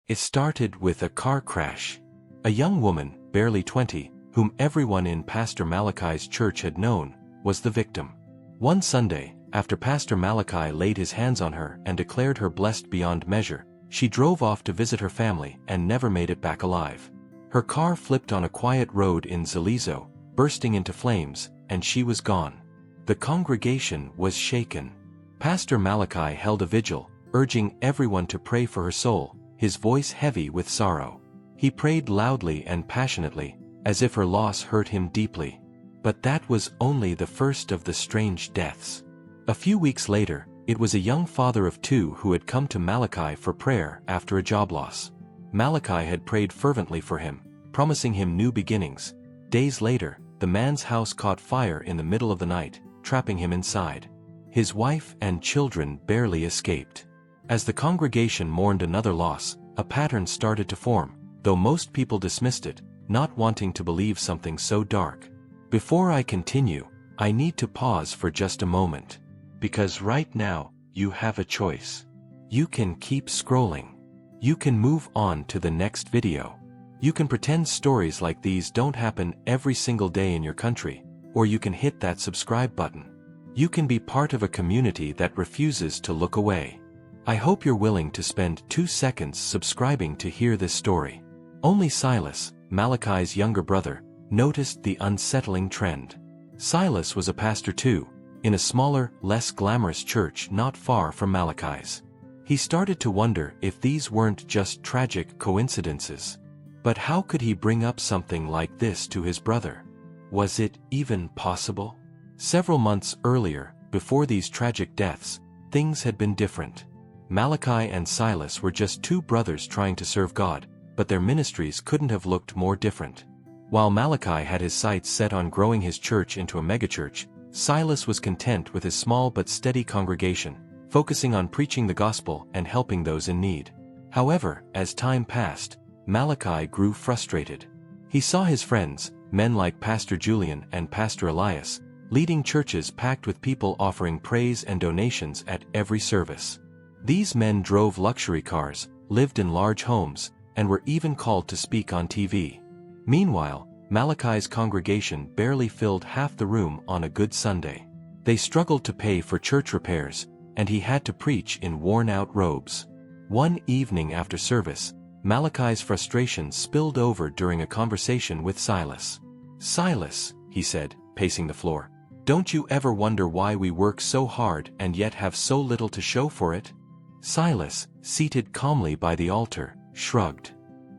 It started with a car crash. A young woman, barely 20, whom everyone in Pastor Malachi's church had known, was the victim. One Sunday, after Pastor Malachi laid his hands on her and declared her blessed beyond measure, she drove off to visit her family and never made it back alive. Her car flipped on a quiet road in Zalizo, bursting into flames, and she was gone. The congregation was shaken. Pastor Malachi held a vigil, urging everyone to pray for her soul, his voice heavy with sorrow. He prayed loudly and passionately, as if her loss hurt him deeply. But that was only the first of the strange deaths. A few weeks later, it was a young father of 2 who had come to Malachi for prayer after a job loss. Malachi had prayed fervently for him, promising him new beginnings. Days later, the man's house caught fire in the middle of the night, trapping him inside. His wife and children barely escaped. As the congregation mourned another loss, a pattern started to form, though most people dismissed it, not wanting to believe something so dark. Before I continue, I need to pause for just a moment. Because right now, you have a choice. You can keep scrolling. You can move on to the next video. You can pretend stories like these don't happen every single day in your country, or you can hit that subscribe button. You can be part of a community that refuses to look away. I hope you're willing to spend 2 seconds subscribing to hear this story. Only Silas, Malachi's younger brother, noticed the unsettling trend. Silas was a pastor too, in a smaller, less glamorous church not far from Malachi's. He started to wonder if these weren't just tragic coincidences. But how could he bring up something like this to his brother? Was it even possible? Several months earlier, before these tragic deaths, things had been different. Malachi and Silas were just 2 brothers trying to serve God, but their ministries couldn't have looked more different. While Malachi had his sights set on growing his church into a megachurch, Silas was content with his small but steady congregation, focusing on preaching the gospel and helping those in need. However, as time passed, Malachi grew frustrated. He saw his friends, men like Pastor Julian and Pastor Elias, leading churches packed with people offering praise and donations at every service. These men drove luxury cars, lived in large homes, and were even called to speak on TV. Meanwhile, Malachi's congregation barely filled half the room on a good Sunday. They struggled to pay for church repairs, and he had to preach in worn-out robes. One evening after service, Malachi's frustration spilled over during a conversation with Silas. "Silas," he said, pacing the floor, "don't you ever wonder why we work so hard and yet have so little to show for it?" Silas, seated calmly by the altar, shrugged.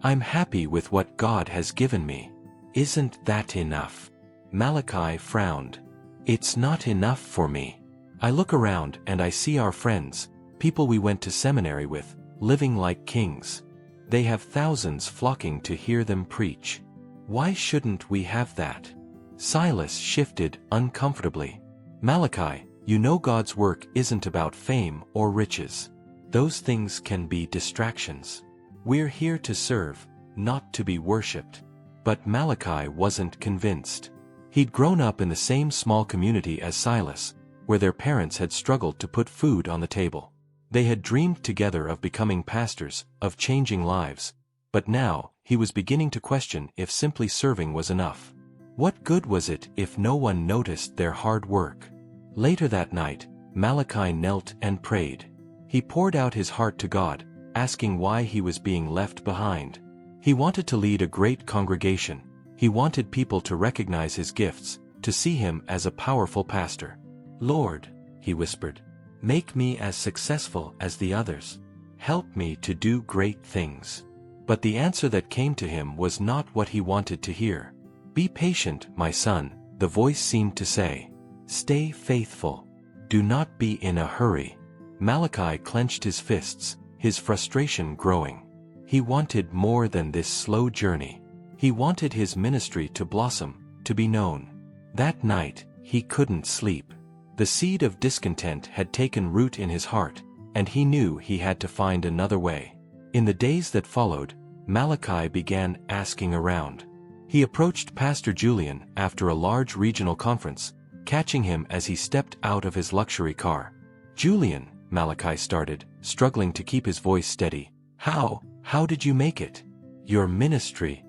"I'm happy with what God has given me. Isn't that enough?" Malachi frowned. "It's not enough for me. I look around and I see our friends, people we went to seminary with, living like kings. They have thousands flocking to hear them preach. Why shouldn't we have that?" Silas shifted uncomfortably. "Malachi, you know God's work isn't about fame or riches. Those things can be distractions. We're here to serve, not to be worshipped." But Malachi wasn't convinced. He'd grown up in the same small community as Silas, where their parents had struggled to put food on the table. They had dreamed together of becoming pastors, of changing lives. But now, he was beginning to question if simply serving was enough. What good was it if no one noticed their hard work? Later that night, Malachi knelt and prayed. He poured out his heart to God, asking why he was being left behind. He wanted to lead a great congregation. He wanted people to recognize his gifts, to see him as a powerful pastor. "Lord," he whispered, "make me as successful as the others. Help me to do great things." But the answer that came to him was not what he wanted to hear. "Be patient, my son," the voice seemed to say. "Stay faithful. Do not be in a hurry." Malachi clenched his fists, his frustration growing. He wanted more than this slow journey. He wanted his ministry to blossom, to be known. That night, he couldn't sleep. The seed of discontent had taken root in his heart, and he knew he had to find another way. In the days that followed, Malachi began asking around. He approached Pastor Julian after a large regional conference, catching him as he stepped out of his luxury car. "Julian," Malachi started, struggling to keep his voice steady, How How did you make it? Your ministry,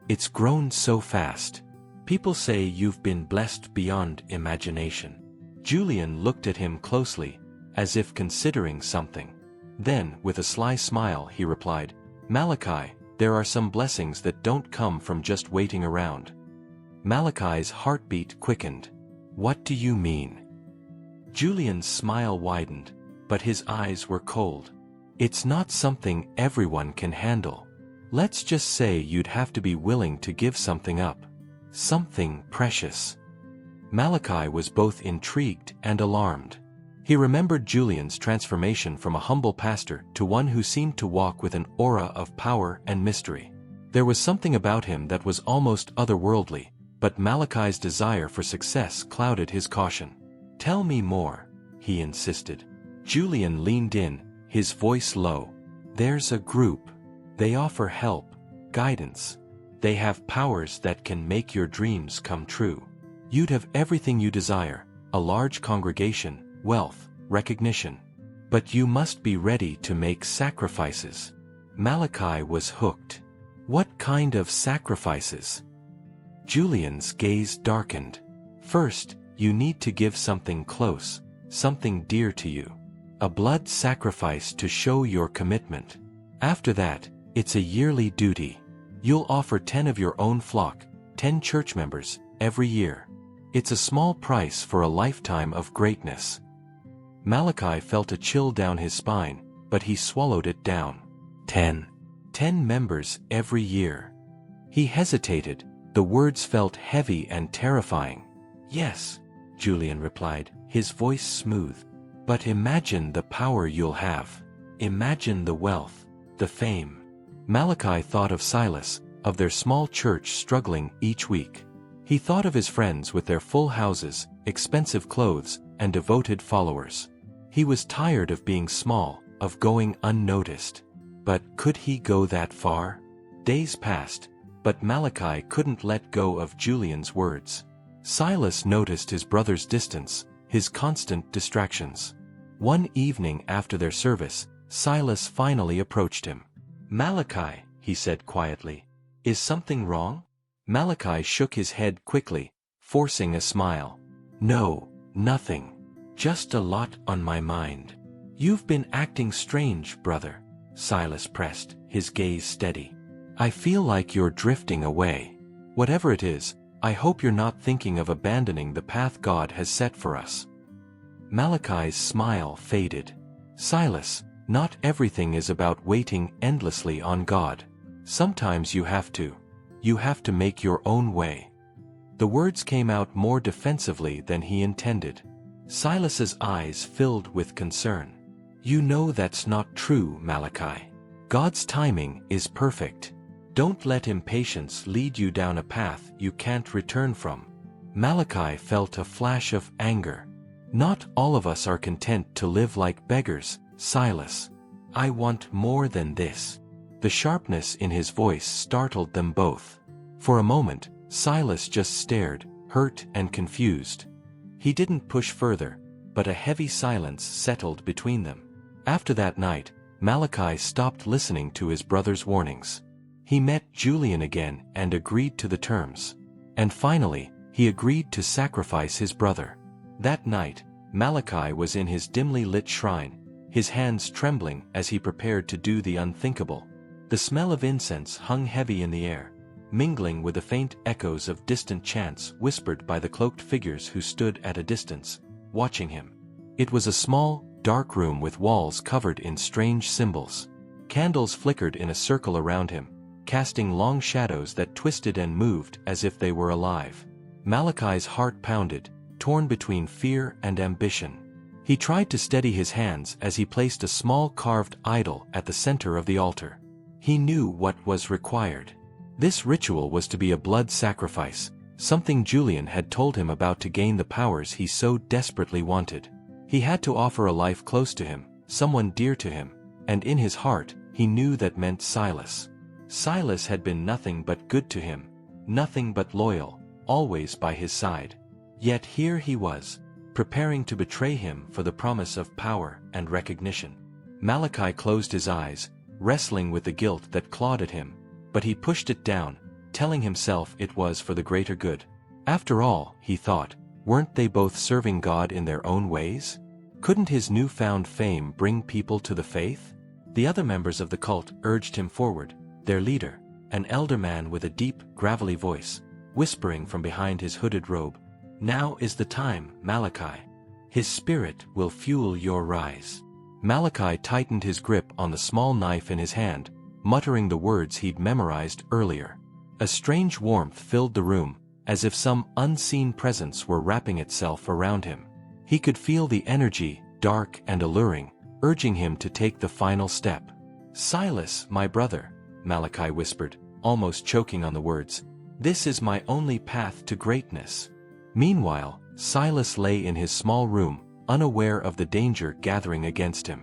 it's grown so fast. People say you've been blessed beyond imagination. Julian looked at him closely, as if considering something. Then, with a sly smile, he replied, Malachi, there are some blessings that don't come from just waiting around. Malachi's heartbeat quickened. What do you mean? Julian's smile widened, but his eyes were cold. It's not something everyone can handle. Let's just say you'd have to be willing to give something up. Something precious. Malachi was both intrigued and alarmed. He remembered Julian's transformation from a humble pastor to one who seemed to walk with an aura of power and mystery. There was something about him that was almost otherworldly, but Malachi's desire for success clouded his caution. Tell me more, he insisted. Julian leaned in, his voice low. There's a group. They offer help, guidance. They have powers that can make your dreams come true. You'd have everything you desire, a large congregation, wealth, recognition. But you must be ready to make sacrifices. Malachi was hooked. What kind of sacrifices? Julian's gaze darkened. First, you need to give something close, something dear to you. A blood sacrifice to show your commitment. After that, it's a yearly duty. You'll offer 10 of your own flock, 10 church members, every year. It's a small price for a lifetime of greatness. Malachi felt a chill down his spine, but he swallowed it down. 10 members every year. He hesitated, the words felt heavy and terrifying. Yes, Julian replied, his voice smooth. But imagine the power you'll have. Imagine the wealth, the fame. Malachi thought of Silas, of their small church struggling each week. He thought of his friends with their full houses, expensive clothes, and devoted followers. He was tired of being small, of going unnoticed. But could he go that far? Days passed, but Malachi couldn't let go of Julian's words. Silas noticed his brother's distance, his constant distractions. One evening after their service, Silas finally approached him. Malachi, he said quietly, is something wrong? Malachi shook his head quickly, forcing a smile. No, nothing. Just a lot on my mind. You've been acting strange, brother, Silas pressed, his gaze steady. I feel like you're drifting away. Whatever it is, I hope you're not thinking of abandoning the path God has set for us. Malachi's smile faded. Silas, not everything is about waiting endlessly on God. Sometimes you have to make your own way. The words came out more defensively than he intended. Silas's eyes filled with concern. You know that's not true, Malachi. God's timing is perfect. Don't let impatience lead you down a path you can't return from. Malachi felt a flash of anger. Not all of us are content to live like beggars, Silas. I want more than this. The sharpness in his voice startled them both. For a moment, Silas just stared, hurt and confused. He didn't push further, but a heavy silence settled between them. After that night, Malachi stopped listening to his brother's warnings. He met Julian again and agreed to the terms. And finally, he agreed to sacrifice his brother. That night, Malachi was in his dimly lit shrine, his hands trembling as he prepared to do the unthinkable. The smell of incense hung heavy in the air, mingling with the faint echoes of distant chants whispered by the cloaked figures who stood at a distance, watching him. It was a small, dark room with walls covered in strange symbols. Candles flickered in a circle around him, casting long shadows that twisted and moved as if they were alive. Malachi's heart pounded, torn between fear and ambition. He tried to steady his hands as he placed a small carved idol at the center of the altar. He knew what was required. This ritual was to be a blood sacrifice, something Julian had told him about to gain the powers he so desperately wanted. He had to offer a life close to him, someone dear to him, and in his heart, he knew that meant Silas. Silas had been nothing but good to him, nothing but loyal, always by his side. Yet here he was, preparing to betray him for the promise of power and recognition. Malachi closed his eyes, wrestling with the guilt that clawed at him, but he pushed it down, telling himself it was for the greater good. After all, he thought, weren't they both serving God in their own ways? Couldn't his newfound fame bring people to the faith? The other members of the cult urged him forward, their leader, an elder man with a deep, gravelly voice, whispering from behind his hooded robe, "Now is the time, Malachi. His spirit will fuel your rise." Malachi tightened his grip on the small knife in his hand, muttering the words he'd memorized earlier. A strange warmth filled the room, as if some unseen presence were wrapping itself around him. He could feel the energy, dark and alluring, urging him to take the final step. "Silas, my brother," Malachi whispered, almost choking on the words, "this is my only path to greatness." Meanwhile, Silas lay in his small room, unaware of the danger gathering against him.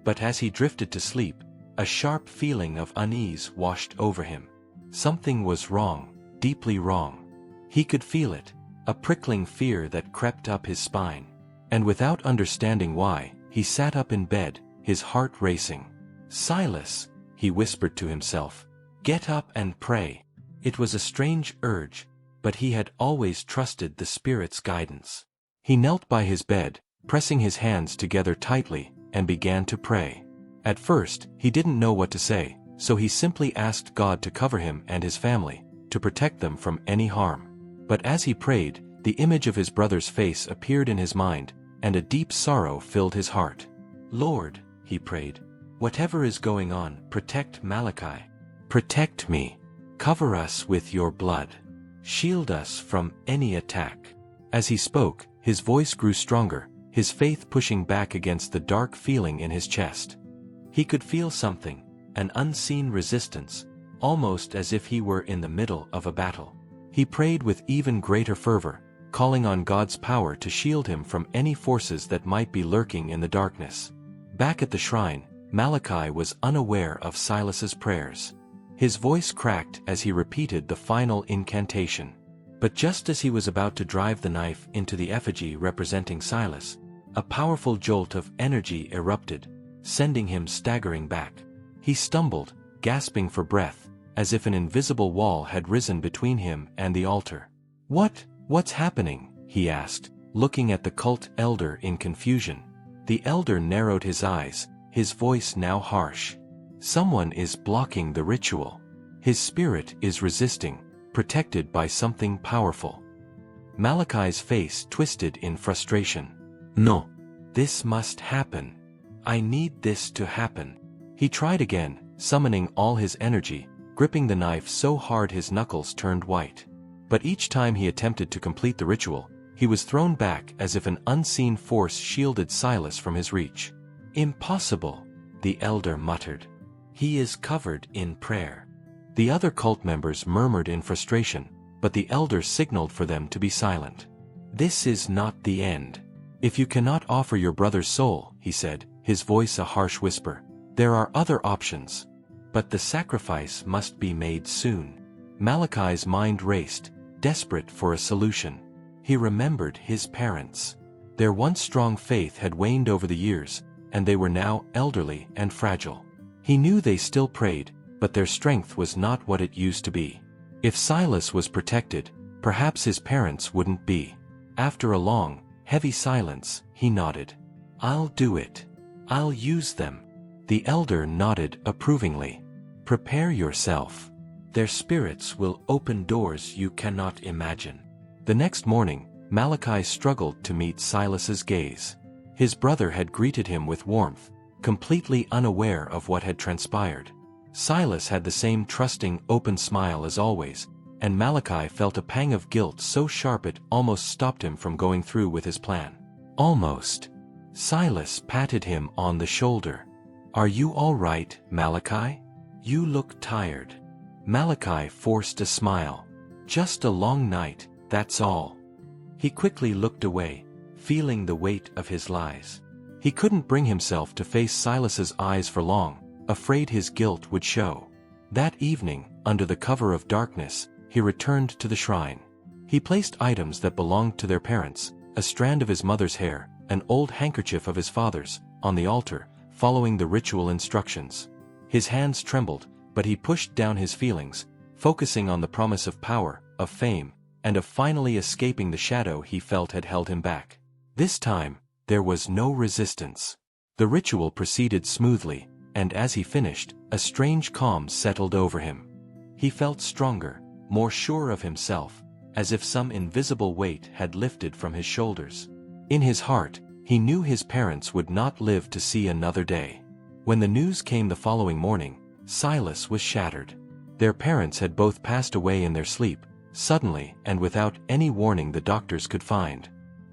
But as he drifted to sleep, a sharp feeling of unease washed over him. Something was wrong, deeply wrong. He could feel it, a prickling fear that crept up his spine. And without understanding why, he sat up in bed, his heart racing. "Silas," he whispered to himself, "get up and pray." It was a strange urge, but he had always trusted the Spirit's guidance. He knelt by his bed, pressing his hands together tightly, and began to pray. At first, he didn't know what to say, so he simply asked God to cover him and his family, to protect them from any harm. But as he prayed, the image of his brother's face appeared in his mind, and a deep sorrow filled his heart. "Lord," he prayed, "whatever is going on, protect Malachi. Protect me. Cover us with your blood. Shield us from any attack." As he spoke, his voice grew stronger, his faith pushing back against the dark feeling in his chest. He could feel something, an unseen resistance, almost as if he were in the middle of a battle. He prayed with even greater fervor, calling on God's power to shield him from any forces that might be lurking in the darkness. Back at the shrine, Malachi was unaware of Silas's prayers. His voice cracked as he repeated the final incantation. But just as he was about to drive the knife into the effigy representing Silas, a powerful jolt of energy erupted, sending him staggering back. He stumbled, gasping for breath, as if an invisible wall had risen between him and the altar. What's happening?" he asked, looking at the cult elder in confusion. The elder narrowed his eyes, his voice now harsh. "Someone is blocking the ritual. His spirit is resisting, protected by something powerful." Malachi's face twisted in frustration. "No. This must happen. I need this to happen." He tried again, summoning all his energy, gripping the knife so hard his knuckles turned white. But each time he attempted to complete the ritual, he was thrown back as if an unseen force shielded Silas from his reach. "Impossible," the elder muttered. "He is covered in prayer." The other cult members murmured in frustration, but the elder signaled for them to be silent. "This is not the end. If you cannot offer your brother's soul," he said, his voice a harsh whisper, "there are other options. But the sacrifice must be made soon." Malachi's mind raced, desperate for a solution. He remembered his parents. Their once strong faith had waned over the years, and they were now elderly and fragile. He knew they still prayed, but their strength was not what it used to be. If Silas was protected, perhaps his parents wouldn't be. After a long, heavy silence, he nodded. "I'll do it. I'll use them." The elder nodded approvingly. "Prepare yourself. Their spirits will open doors you cannot imagine." The next morning, Malachi struggled to meet Silas's gaze. His brother had greeted him with warmth, completely unaware of what had transpired. Silas had the same trusting, open smile as always, and Malachi felt a pang of guilt so sharp it almost stopped him from going through with his plan. Almost. Silas patted him on the shoulder. "Are you all right, Malachi? You look tired." Malachi forced a smile. "Just a long night, that's all." He quickly looked away, feeling the weight of his lies. He couldn't bring himself to face Silas's eyes for long, afraid his guilt would show. That evening, under the cover of darkness, he returned to the shrine. He placed items that belonged to their parents, a strand of his mother's hair, an old handkerchief of his father's, on the altar, following the ritual instructions. His hands trembled, but he pushed down his feelings, focusing on the promise of power, of fame, and of finally escaping the shadow he felt had held him back. This time, there was no resistance. The ritual proceeded smoothly, and as he finished, a strange calm settled over him. He felt stronger, more sure of himself, as if some invisible weight had lifted from his shoulders. In his heart, he knew his parents would not live to see another day. When the news came the following morning, Silas was shattered. Their parents had both passed away in their sleep, suddenly and without any warning the doctors could find.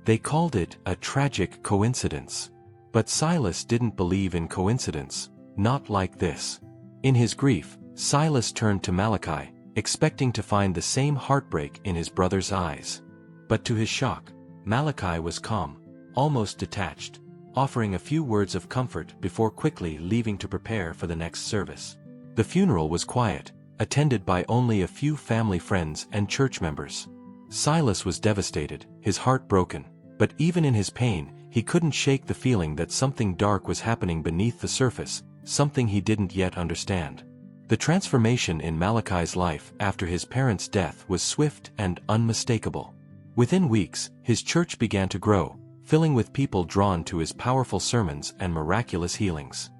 They called it a tragic coincidence. But Silas didn't believe in coincidence, not like this. In his grief, Silas turned to Malachi, expecting to find the same heartbreak in his brother's eyes. But to his shock, Malachi was calm, almost detached, offering a few words of comfort before quickly leaving to prepare for the next service. The funeral was quiet, attended by only a few family friends and church members. Silas was devastated, his heart broken, but even in his pain, he couldn't shake the feeling that something dark was happening beneath the surface, something he didn't yet understand. The transformation in Malachi's life after his parents' death was swift and unmistakable. Within weeks, his church began to grow, filling with people drawn to his powerful sermons and miraculous healings.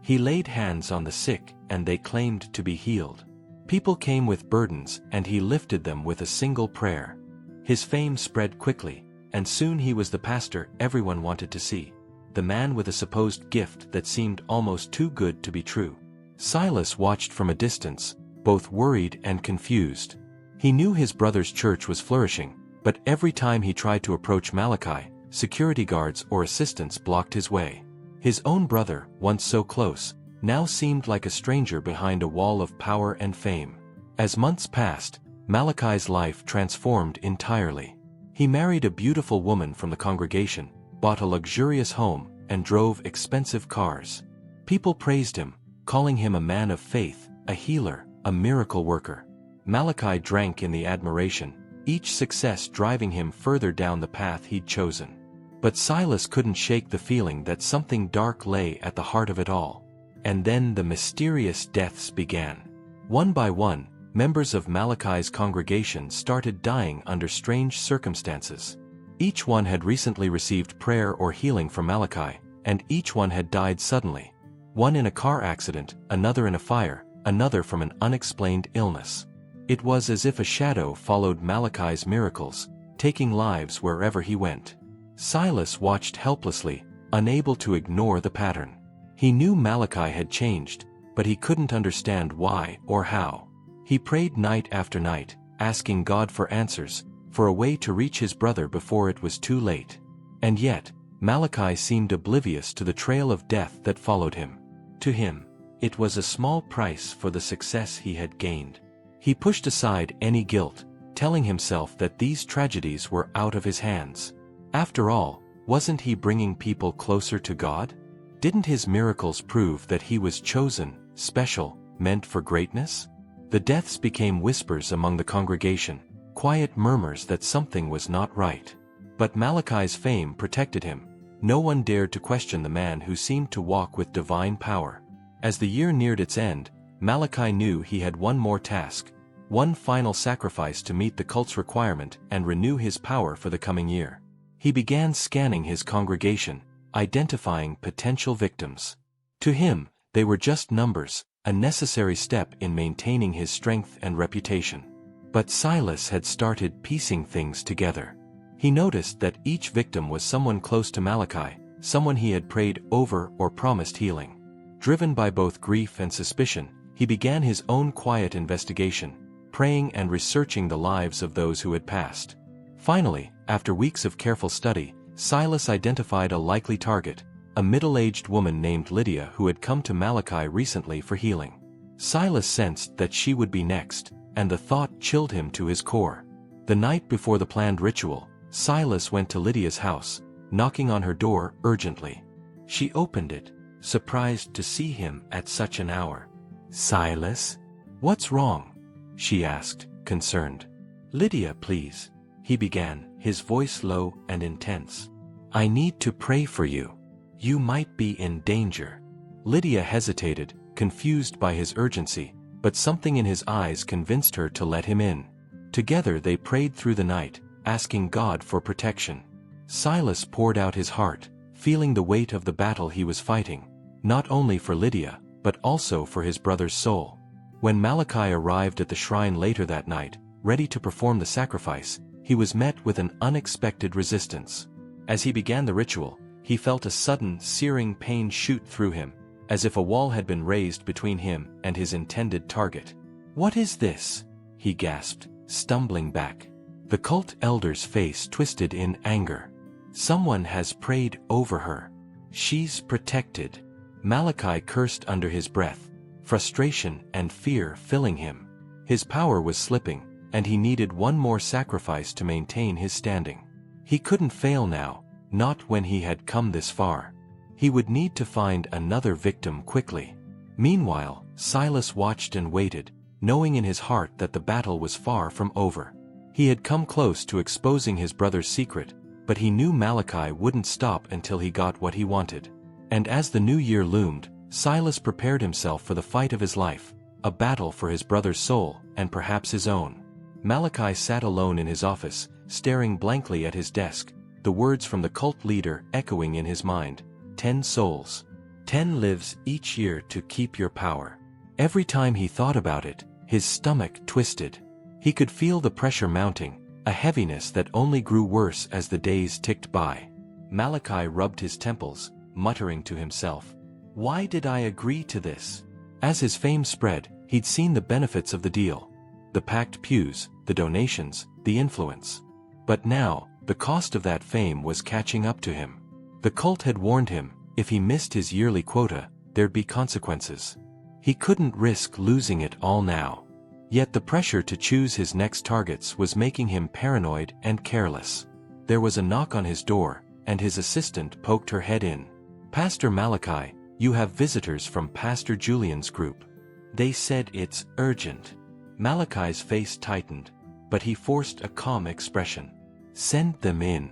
He laid hands on the sick, and they claimed to be healed. People came with burdens, and he lifted them with a single prayer. His fame spread quickly, and soon he was the pastor everyone wanted to see, the man with a supposed gift that seemed almost too good to be true. Silas watched from a distance, both worried and confused. He knew his brother's church was flourishing, but every time he tried to approach Malachi, security guards or assistants blocked his way. His own brother, once so close, now seemed like a stranger behind a wall of power and fame. As months passed, Malachi's life transformed entirely. He married a beautiful woman from the congregation, bought a luxurious home, and drove expensive cars. People praised him, calling him a man of faith, a healer, a miracle worker. Malachi drank in the admiration, each success driving him further down the path he'd chosen. But Silas couldn't shake the feeling that something dark lay at the heart of it all. And then the mysterious deaths began. One by one, members of Malachi's congregation started dying under strange circumstances. Each one had recently received prayer or healing from Malachi, and each one had died suddenly. One in a car accident, another in a fire, another from an unexplained illness. It was as if a shadow followed Malachi's miracles, taking lives wherever he went. Silas watched helplessly, unable to ignore the pattern. He knew Malachi had changed, but he couldn't understand why or how. He prayed night after night, asking God for answers, for a way to reach his brother before it was too late. And yet, Malachi seemed oblivious to the trail of death that followed him. To him, it was a small price for the success he had gained. He pushed aside any guilt, telling himself that these tragedies were out of his hands. After all, wasn't he bringing people closer to God? Didn't his miracles prove that he was chosen, special, meant for greatness? The deaths became whispers among the congregation, quiet murmurs that something was not right. But Malachi's fame protected him. No one dared to question the man who seemed to walk with divine power. As the year neared its end, Malachi knew he had one more task, one final sacrifice to meet the cult's requirement and renew his power for the coming year. He began scanning his congregation, identifying potential victims. To him, they were just numbers, a necessary step in maintaining his strength and reputation. But Silas had started piecing things together. He noticed that each victim was someone close to Malachi, someone he had prayed over or promised healing. Driven by both grief and suspicion, he began his own quiet investigation, praying and researching the lives of those who had passed. Finally, after weeks of careful study, Silas identified a likely target, a middle-aged woman named Lydia who had come to Malachi recently for healing. Silas sensed that she would be next, and the thought chilled him to his core. The night before the planned ritual, Silas went to Lydia's house, knocking on her door urgently. She opened it, surprised to see him at such an hour. "Silas? What's wrong?" she asked, concerned. "Lydia, please," he began, his voice low and intense. "I need to pray for you. You might be in danger." Lydia hesitated, confused by his urgency, but something in his eyes convinced her to let him in. Together they prayed through the night, asking God for protection. Silas poured out his heart, feeling the weight of the battle he was fighting, not only for Lydia, but also for his brother's soul. When Malachi arrived at the shrine later that night, ready to perform the sacrifice, he was met with an unexpected resistance. As he began the ritual, he felt a sudden, searing pain shoot through him, as if a wall had been raised between him and his intended target. "What is this?" he gasped, stumbling back. The cult elder's face twisted in anger. "Someone has prayed over her. She's protected." Malachi cursed under his breath, frustration and fear filling him. His power was slipping, and he needed one more sacrifice to maintain his standing. He couldn't fail now, not when he had come this far. He would need to find another victim quickly. Meanwhile, Silas watched and waited, knowing in his heart that the battle was far from over. He had come close to exposing his brother's secret, but he knew Malachi wouldn't stop until he got what he wanted. And as the new year loomed, Silas prepared himself for the fight of his life, a battle for his brother's soul, and perhaps his own. Malachi sat alone in his office, staring blankly at his desk, the words from the cult leader echoing in his mind. 10 souls. 10 lives each year to keep your power. Every time he thought about it, his stomach twisted. He could feel the pressure mounting, a heaviness that only grew worse as the days ticked by. Malachi rubbed his temples, muttering to himself, "Why did I agree to this?" As his fame spread, he'd seen the benefits of the deal. The packed pews, the donations, the influence. But now, the cost of that fame was catching up to him. The cult had warned him, if he missed his yearly quota, there'd be consequences. He couldn't risk losing it all now. Yet the pressure to choose his next targets was making him paranoid and careless. There was a knock on his door, and his assistant poked her head in. "Pastor Malachi, you have visitors from Pastor Julian's group. They said it's urgent." Malachi's face tightened, but he forced a calm expression. "Send them in."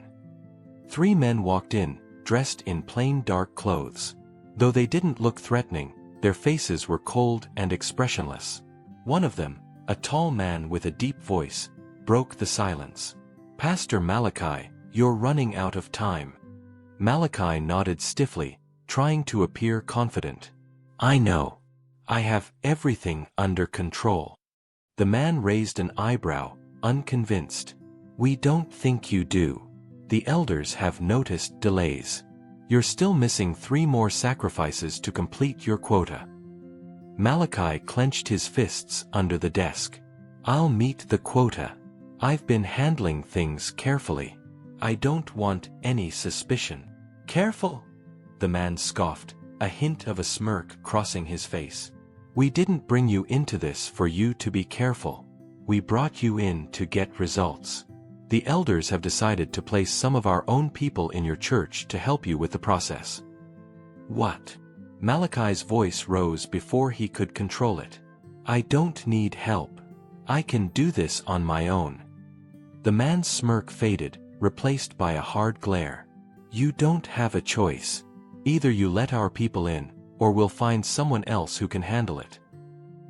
3 men walked in, dressed in plain dark clothes. Though they didn't look threatening, their faces were cold and expressionless. One of them, a tall man with a deep voice, broke the silence. "Pastor Malachi, you're running out of time." Malachi nodded stiffly, trying to appear confident. "I know. I have everything under control." The man raised an eyebrow, unconvinced. "We don't think you do. The elders have noticed delays. You're still missing 3 more sacrifices to complete your quota." Malachi clenched his fists under the desk. "I'll meet the quota. I've been handling things carefully. I don't want any suspicion." "Careful?" The man scoffed, a hint of a smirk crossing his face. "We didn't bring you into this for you to be careful. We brought you in to get results. The elders have decided to place some of our own people in your church to help you with the process." "What?" Malachi's voice rose before he could control it. "I don't need help. I can do this on my own." The man's smirk faded, replaced by a hard glare. "You don't have a choice. Either you let our people in, or we'll find someone else who can handle it."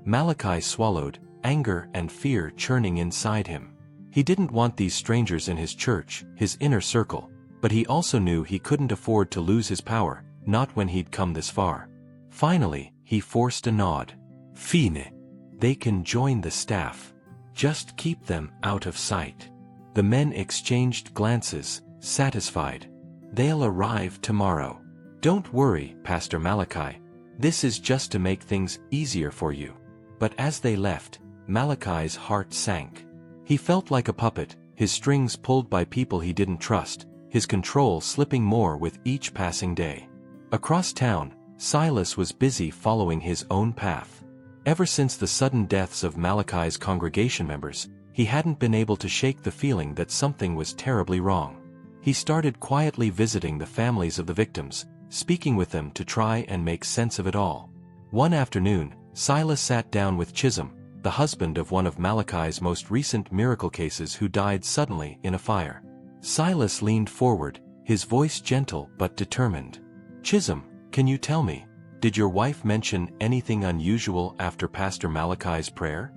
Malachi swallowed, anger and fear churning inside him. He didn't want these strangers in his church, his inner circle, but he also knew he couldn't afford to lose his power, not when he'd come this far. Finally, he forced a nod. "Fine. They can join the staff. Just keep them out of sight." The men exchanged glances, satisfied. "They'll arrive tomorrow. Don't worry, Pastor Malachi. This is just to make things easier for you." But as they left, Malachi's heart sank. He felt like a puppet, his strings pulled by people he didn't trust, his control slipping more with each passing day. Across town, Silas was busy following his own path. Ever since the sudden deaths of Malachi's congregation members, he hadn't been able to shake the feeling that something was terribly wrong. He started quietly visiting the families of the victims, speaking with them to try and make sense of it all. One afternoon, Silas sat down with Chisholm, the husband of one of Malachi's most recent miracle cases who died suddenly in a fire. Silas leaned forward, his voice gentle but determined. "Chisholm, can you tell me, Did your wife mention anything unusual after Pastor Malachi's prayer?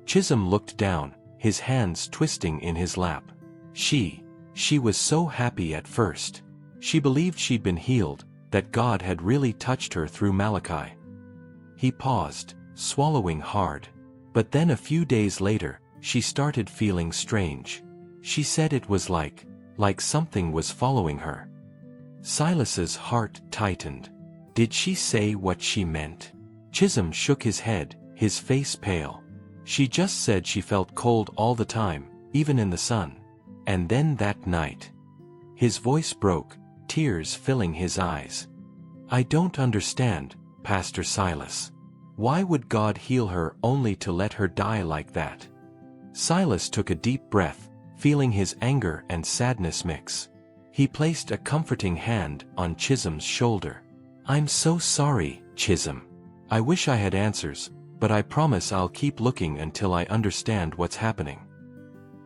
Chisholm looked down, his hands twisting in his lap. She was so happy at first. She believed she'd been healed, that God had really touched her through Malachi. He paused, swallowing hard. But then a few days later, she started feeling strange. She said it was like something was following her. Silas's heart tightened. Did she say what she meant? Chisholm shook his head, his face pale. She just said she felt cold all the time, even in the sun. And then that night. His voice broke, tears filling his eyes. I don't understand, Pastor Silas. Why would God heal her only to let her die like that? Silas took a deep breath, feeling his anger and sadness mix. He placed a comforting hand on Chisholm's shoulder. I'm so sorry, Chisholm. I wish I had answers, but I promise I'll keep looking until I understand what's happening.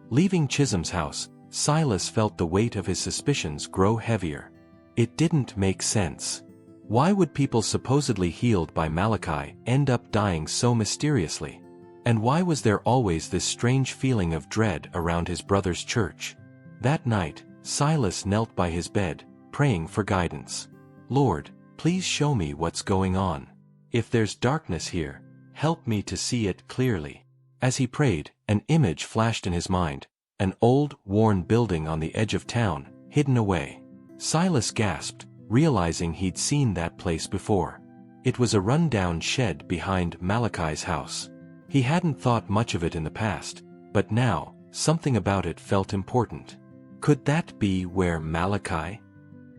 Leaving Chisholm's house, Silas felt the weight of his suspicions grow heavier. It didn't make sense. Why would people supposedly healed by Malachi end up dying so mysteriously? And why was there always this strange feeling of dread around his brother's church? That night, Silas knelt by his bed, praying for guidance. Lord, please show me what's going on. If there's darkness here, help me to see it clearly. As he prayed, an image flashed in his mind, an old, worn building on the edge of town, hidden away. Silas gasped, realizing he'd seen that place before. It was a run-down shed behind Malachi's house. He hadn't thought much of it in the past, but now, something about it felt important. Could that be where Malachi?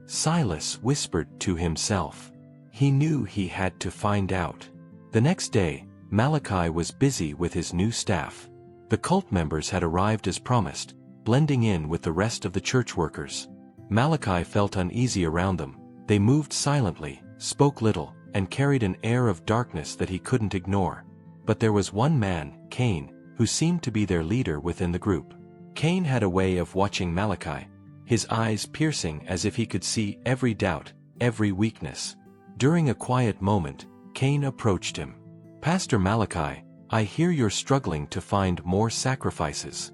Silas whispered to himself. He knew he had to find out. The next day, Malachi was busy with his new staff. The cult members had arrived as promised, blending in with the rest of the church workers. Malachi felt uneasy around them. They moved silently, spoke little, and carried an air of darkness that he couldn't ignore. But there was one man, Cain, who seemed to be their leader within the group. Cain had a way of watching Malachi, his eyes piercing as if he could see every doubt, every weakness. During a quiet moment, Cain approached him. Pastor Malachi, I hear you're struggling to find more sacrifices.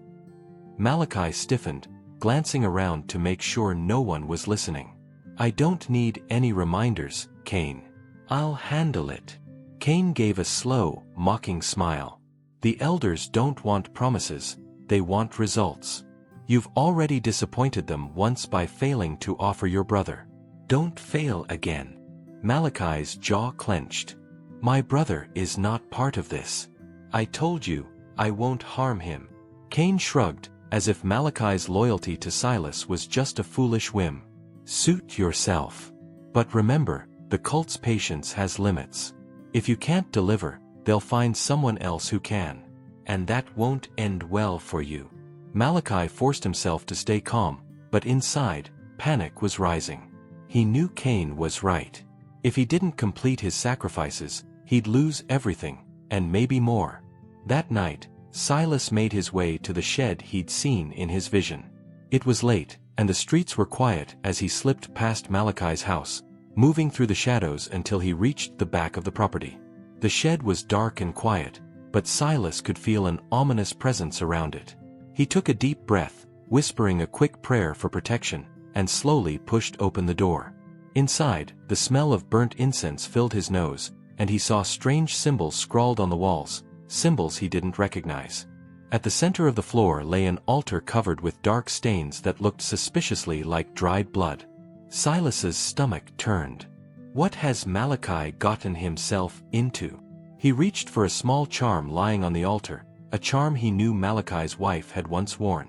Malachi stiffened, glancing around to make sure no one was listening. I don't need any reminders, Cain. I'll handle it. Cain gave a slow, mocking smile. The elders don't want promises, they want results. You've already disappointed them once by failing to offer your brother. Don't fail again. Malachi's jaw clenched. My brother is not part of this. I told you, I won't harm him. Cain shrugged, as if Malachi's loyalty to Silas was just a foolish whim. Suit yourself. But remember, the cult's patience has limits. If you can't deliver, they'll find someone else who can. And that won't end well for you. Malachi forced himself to stay calm, but inside, panic was rising. He knew Cain was right. If he didn't complete his sacrifices, he'd lose everything, and maybe more. That night, Silas made his way to the shed he'd seen in his vision. It was late, and the streets were quiet as he slipped past Malachi's house, moving through the shadows until he reached the back of the property. The shed was dark and quiet, but Silas could feel an ominous presence around it. He took a deep breath, whispering a quick prayer for protection, and slowly pushed open the door. Inside, the smell of burnt incense filled his nose, and he saw strange symbols scrawled on the walls, symbols he didn't recognize. At the center of the floor lay an altar covered with dark stains that looked suspiciously like dried blood. Silas's stomach turned. What has Malachi gotten himself into? He reached for a small charm lying on the altar, a charm he knew Malachi's wife had once worn.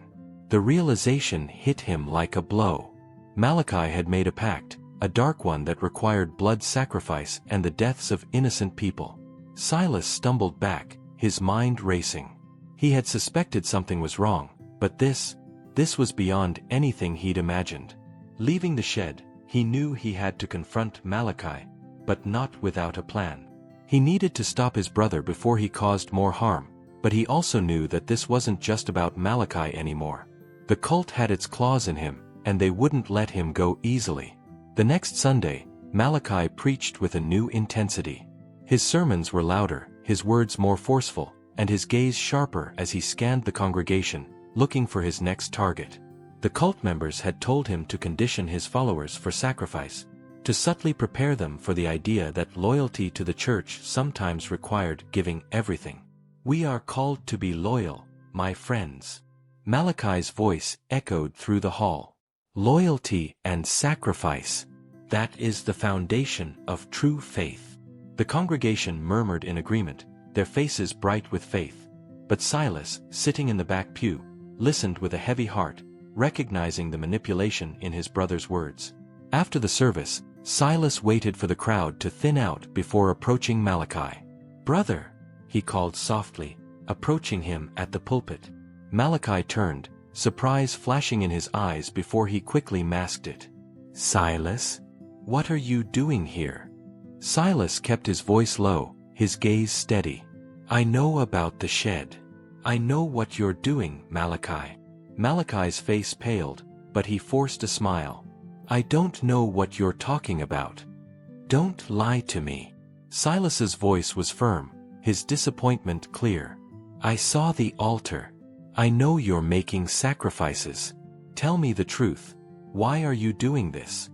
The realization hit him like a blow. Malachi had made a pact, a dark one that required blood sacrifice and the deaths of innocent people. Silas stumbled back, his mind racing. He had suspected something was wrong, but this was beyond anything he'd imagined. Leaving the shed, he knew he had to confront Malachi, but not without a plan. He needed to stop his brother before he caused more harm, but he also knew that this wasn't just about Malachi anymore. The cult had its claws in him, and they wouldn't let him go easily. The next Sunday, Malachi preached with a new intensity. His sermons were louder, his words more forceful, and his gaze sharper as he scanned the congregation, looking for his next target. The cult members had told him to condition his followers for sacrifice, to subtly prepare them for the idea that loyalty to the church sometimes required giving everything. "We are called to be loyal, my friends." Malachi's voice echoed through the hall. "Loyalty and sacrifice. That is the foundation of true faith." The congregation murmured in agreement, their faces bright with faith. But Silas, sitting in the back pew, listened with a heavy heart, recognizing the manipulation in his brother's words. After the service, Silas waited for the crowd to thin out before approaching Malachi. "Brother," he called softly, approaching him at the pulpit. Malachi turned, surprise flashing in his eyes before he quickly masked it. "Silas? What are you doing here?" Silas kept his voice low, his gaze steady. "I know about the shed. I know what you're doing, Malachi." Malachi's face paled, but he forced a smile. "I don't know what you're talking about. Don't lie to me." Silas's voice was firm, his disappointment clear. "I saw the altar. I know you're making sacrifices. Tell me the truth. Why are you doing this?"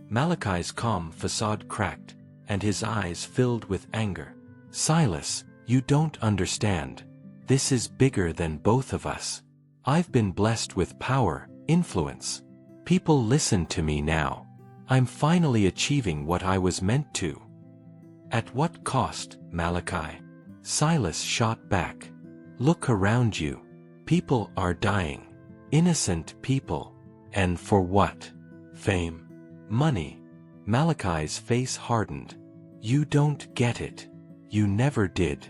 Malachi's calm facade cracked, and his eyes filled with anger. "Silas, you don't understand. This is bigger than both of us. I've been blessed with power, influence. People listen to me now. I'm finally achieving what I was meant to." "At what cost, Malachi?" Silas shot back. "Look around you. People are dying. Innocent people. And for what? Fame? Money?" Malachi's face hardened. "You don't get it. You never did.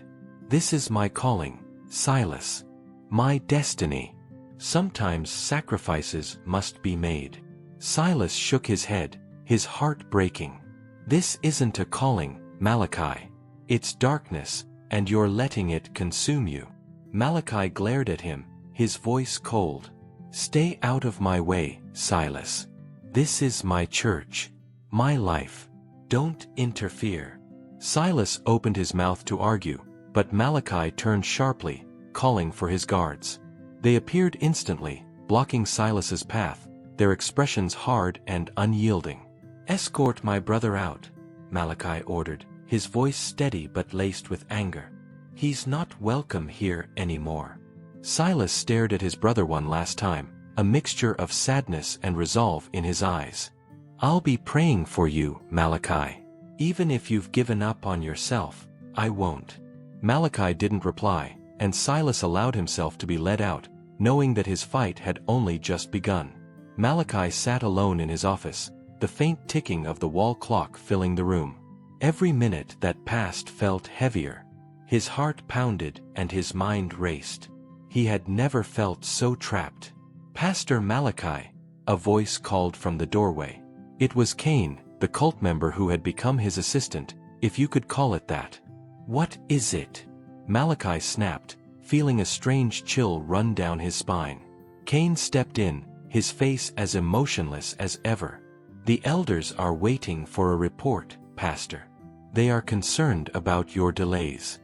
This is my calling, Silas. My destiny. Sometimes sacrifices must be made." Silas shook his head, his heart breaking. "This isn't a calling, Malachi. It's darkness, and you're letting it consume you." Malachi glared at him, his voice cold. "Stay out of my way, Silas. This is my church. My life. Don't interfere." Silas opened his mouth to argue, but Malachi turned sharply, calling for his guards. They appeared instantly, blocking Silas's path, their expressions hard and unyielding. "Escort my brother out," Malachi ordered, his voice steady but laced with anger. "He's not welcome here anymore." Silas stared at his brother one last time, a mixture of sadness and resolve in his eyes. "I'll be praying for you, Malachi. Even if you've given up on yourself, I won't." Malachi didn't reply, and Silas allowed himself to be led out, knowing that his fight had only just begun. Malachi sat alone in his office, the faint ticking of the wall clock filling the room. Every minute that passed felt heavier. His heart pounded and his mind raced. He had never felt so trapped. "Pastor Malachi," a voice called from the doorway. It was Cain, the cult member who had become his assistant, if you could call it that. "What is it?" Malachi snapped, feeling a strange chill run down his spine. Cain stepped in, his face as emotionless as ever. "The elders are waiting for a report, Pastor. They are concerned about your delays."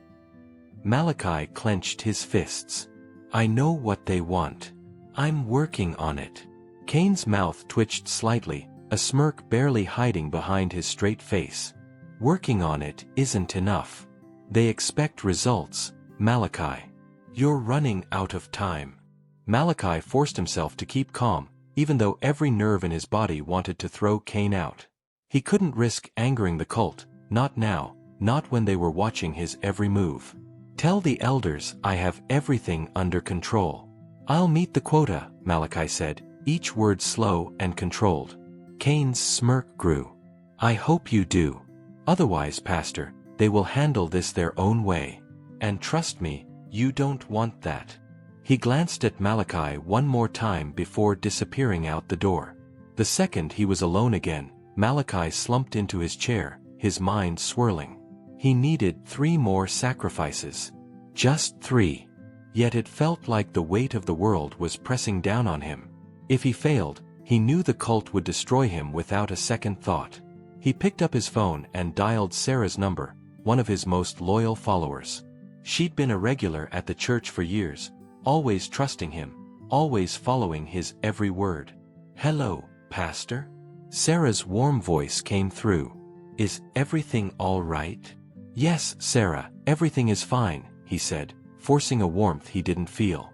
Malachi clenched his fists. "I know what they want. I'm working on it." Cain's mouth twitched slightly, a smirk barely hiding behind his straight face. "Working on it isn't enough. They expect results, Malachi. You're running out of time." Malachi forced himself to keep calm, even though every nerve in his body wanted to throw Cain out. He couldn't risk angering the cult, not now, not when they were watching his every move. "Tell the elders I have everything under control." "I'll meet the quota," Malachi said, each word slow and controlled. Cain's smirk grew. "I hope you do. Otherwise, Pastor, they will handle this their own way. And trust me, you don't want that." He glanced at Malachi one more time before disappearing out the door. The second he was alone again, Malachi slumped into his chair, his mind swirling. He needed 3 more sacrifices. Just 3. Yet it felt like the weight of the world was pressing down on him. If he failed, he knew the cult would destroy him without a second thought. He picked up his phone and dialed Sarah's number, one of his most loyal followers. She'd been a regular at the church for years, always trusting him, always following his every word. "Hello, Pastor?" Sarah's warm voice came through. "Is everything all right?" "Yes, Sarah, everything is fine," he said, forcing a warmth he didn't feel.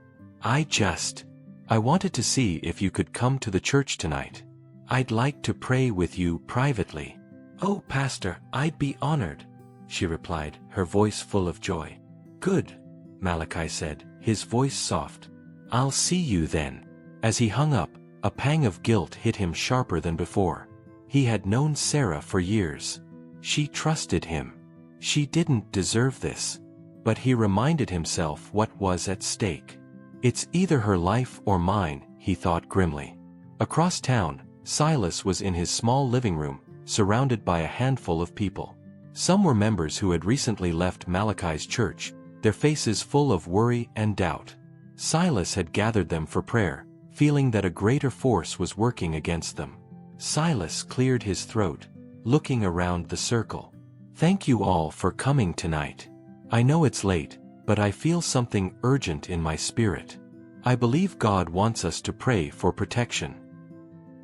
I wanted to see if you could come to the church tonight. I'd like to pray with you privately." "Oh, Pastor, I'd be honored," she replied, her voice full of joy. "Good," Malachi said, his voice soft. "I'll see you then." As he hung up, a pang of guilt hit him sharper than before. He had known Sarah for years. She trusted him. She didn't deserve this. But he reminded himself what was at stake. "It's either her life or mine," he thought grimly. Across town, Silas was in his small living room, surrounded by a handful of people. Some were members who had recently left Malachi's church, their faces full of worry and doubt. Silas had gathered them for prayer, feeling that a greater force was working against them. Silas cleared his throat, looking around the circle. "Thank you all for coming tonight. I know it's late, but I feel something urgent in my spirit. I believe God wants us to pray for protection."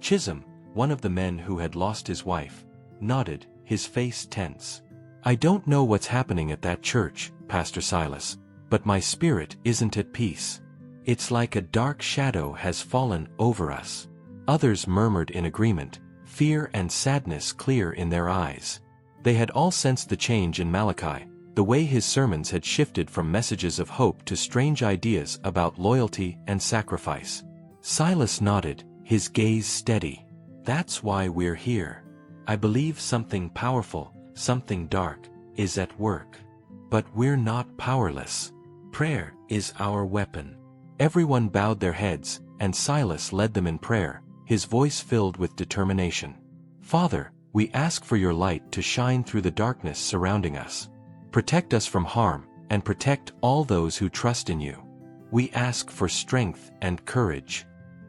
Chisholm, one of the men who had lost his wife, nodded, his face tense. "I don't know what's happening at that church, Pastor Silas, but my spirit isn't at peace. It's like a dark shadow has fallen over us." Others murmured in agreement, fear and sadness clear in their eyes. They had all sensed the change in Malachi, the way his sermons had shifted from messages of hope to strange ideas about loyalty and sacrifice. Silas nodded, his gaze steady. "That's why we're here. I believe something powerful, something dark, is at work. But we're not powerless. Prayer is our weapon." Everyone bowed their heads, and Silas led them in prayer, his voice filled with determination. "Father, we ask for your light to shine through the darkness surrounding us. Protect us from harm, and protect all those who trust in you. We ask for strength and courage."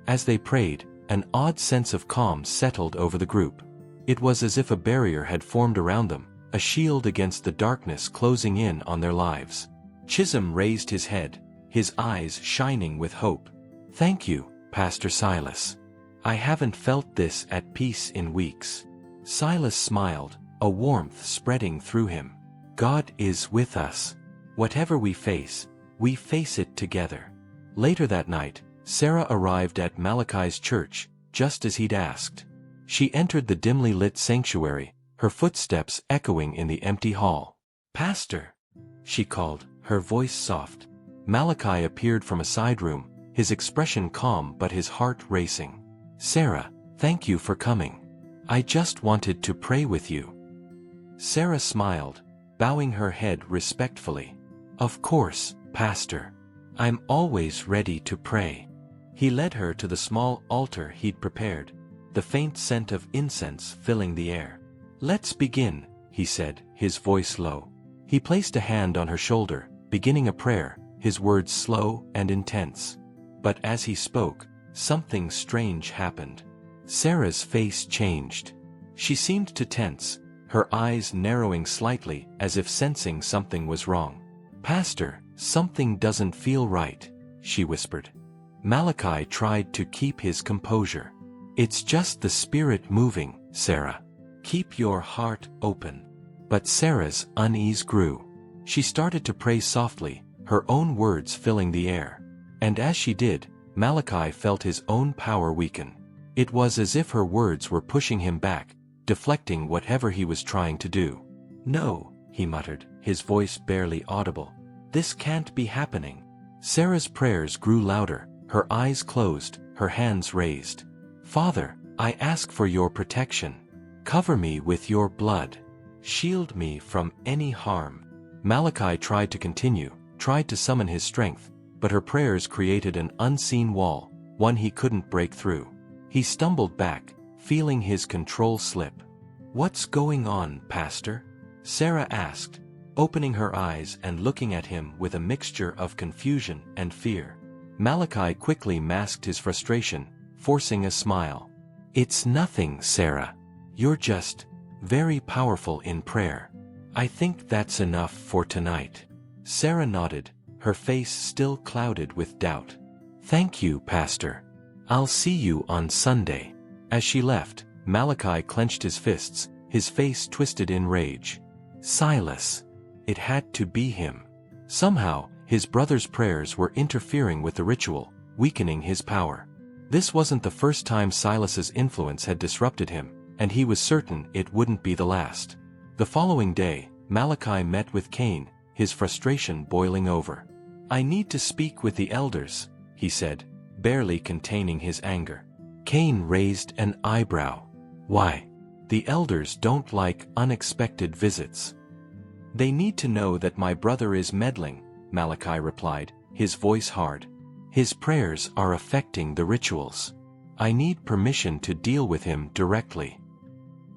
As they prayed, an odd sense of calm settled over the group. It was as if a barrier had formed around them, a shield against the darkness closing in on their lives. Chisholm raised his head, his eyes shining with hope. "Thank you, Pastor Silas. I haven't felt this at peace in weeks." Silas smiled, a warmth spreading through him. "God is with us. Whatever we face it together." Later that night, Sarah arrived at Malachi's church, just as he'd asked. She entered the dimly lit sanctuary, her footsteps echoing in the empty hall. "Pastor," she called, her voice soft. Malachi appeared from a side room, his expression calm but his heart racing. "Sarah, thank you for coming. I just wanted to pray with you." Sarah smiled, bowing her head respectfully. "Of course, Pastor. I'm always ready to pray." He led her to the small altar he'd prepared, the faint scent of incense filling the air. "Let's begin," he said, his voice low. He placed a hand on her shoulder, beginning a prayer, his words slow and intense. But as he spoke, something strange happened. Sarah's face changed. She seemed to tense, her eyes narrowing slightly as if sensing something was wrong. "Pastor, something doesn't feel right," she whispered. Malachi tried to keep his composure. "It's just the Spirit moving, Sarah. Keep your heart open." But Sarah's unease grew. She started to pray softly, her own words filling the air. And as she did, Malachi felt his own power weaken. It was as if her words were pushing him back, deflecting whatever he was trying to do. "No," he muttered, his voice barely audible. "This can't be happening." Sarah's prayers grew louder, her eyes closed, her hands raised. "Father, I ask for your protection. Cover me with your blood. Shield me from any harm." Malachi tried to continue, tried to summon his strength, but her prayers created an unseen wall, one he couldn't break through. He stumbled back, feeling his control slip. "What's going on, Pastor?" Sarah asked, opening her eyes and looking at him with a mixture of confusion and fear. Malachi quickly masked his frustration, forcing a smile. "It's nothing, Sarah. You're just very powerful in prayer. I think that's enough for tonight. Sarah nodded, her face still clouded with doubt. Thank you, Pastor. I'll see you on Sunday. As she left, Malachi clenched his fists, his face twisted in rage. Silas. It had to be him. Somehow, his brother's prayers were interfering with the ritual, weakening his power. This wasn't the first time Silas's influence had disrupted him, and he was certain it wouldn't be the last. The following day, Malachi met with Cain, his frustration boiling over. I need to speak with the elders, he said, barely containing his anger. Cain raised an eyebrow. Why? The elders don't like unexpected visits. They need to know that my brother is meddling, Malachi replied, his voice hard. His prayers are affecting the rituals. I need permission to deal with him directly.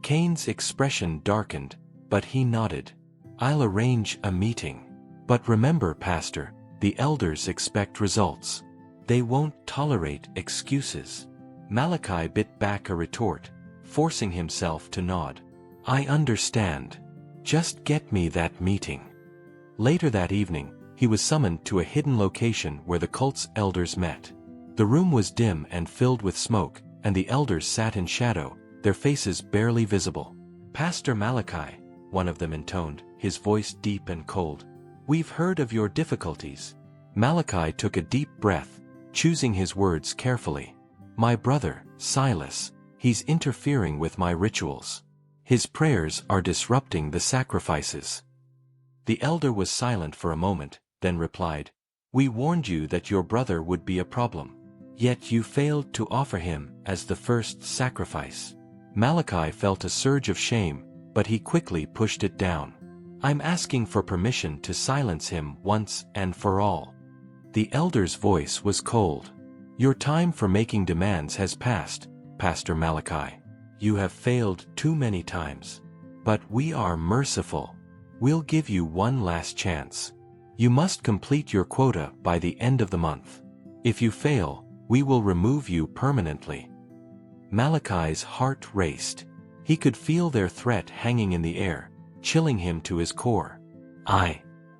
Cain's expression darkened, but he nodded. I'll arrange a meeting. But remember, Pastor, the elders expect results. They won't tolerate excuses. Malachi bit back a retort, forcing himself to nod. I understand. Just get me that meeting. Later that evening, he was summoned to a hidden location where the cult's elders met. The room was dim and filled with smoke, and the elders sat in shadow, their faces barely visible. Pastor Malachi, one of them intoned, his voice deep and cold. We've heard of your difficulties. Malachi took a deep breath, choosing his words carefully. My brother, Silas, he's interfering with my rituals. His prayers are disrupting the sacrifices. The elder was silent for a moment, then replied, We warned you that your brother would be a problem. Yet you failed to offer him as the first sacrifice. Malachi felt a surge of shame, but he quickly pushed it down. I'm asking for permission to silence him once and for all. The elder's voice was cold. Your time for making demands has passed, Pastor Malachi. You have failed too many times. But we are merciful. We'll give you one last chance. You must complete your quota by the end of the month. If you fail, we will remove you permanently. Malachi's heart raced. He could feel their threat hanging in the air, chilling him to his core.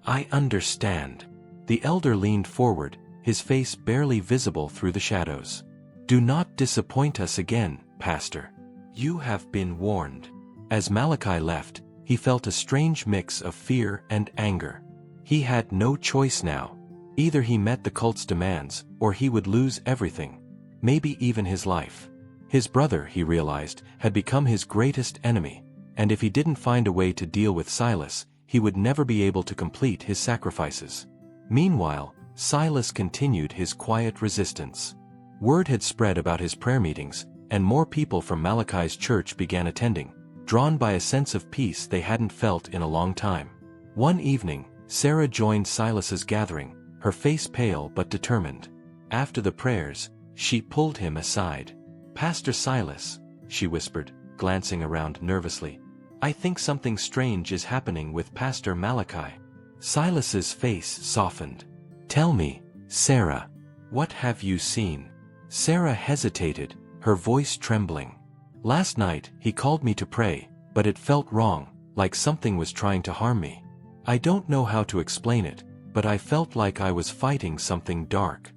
I understand. The elder leaned forward, his face barely visible through the shadows. Do not disappoint us again, Pastor. You have been warned. As Malachi left, he felt a strange mix of fear and anger. He had no choice now. Either he met the cult's demands, or he would lose everything, maybe even his life. His brother, he realized, had become his greatest enemy, and if he didn't find a way to deal with Silas, he would never be able to complete his sacrifices. Meanwhile, Silas continued his quiet resistance. Word had spread about his prayer meetings, and more people from Malachi's church began attending, drawn by a sense of peace they hadn't felt in a long time. One evening, Sarah joined Silas's gathering, her face pale but determined. After the prayers, she pulled him aside. Pastor Silas, she whispered, glancing around nervously. I think something strange is happening with Pastor Malachi. Silas's face softened. Tell me, Sarah, what have you seen? Sarah hesitated, her voice trembling. Last night, he called me to pray, but it felt wrong, like something was trying to harm me. I don't know how to explain it, but I felt like I was fighting something dark.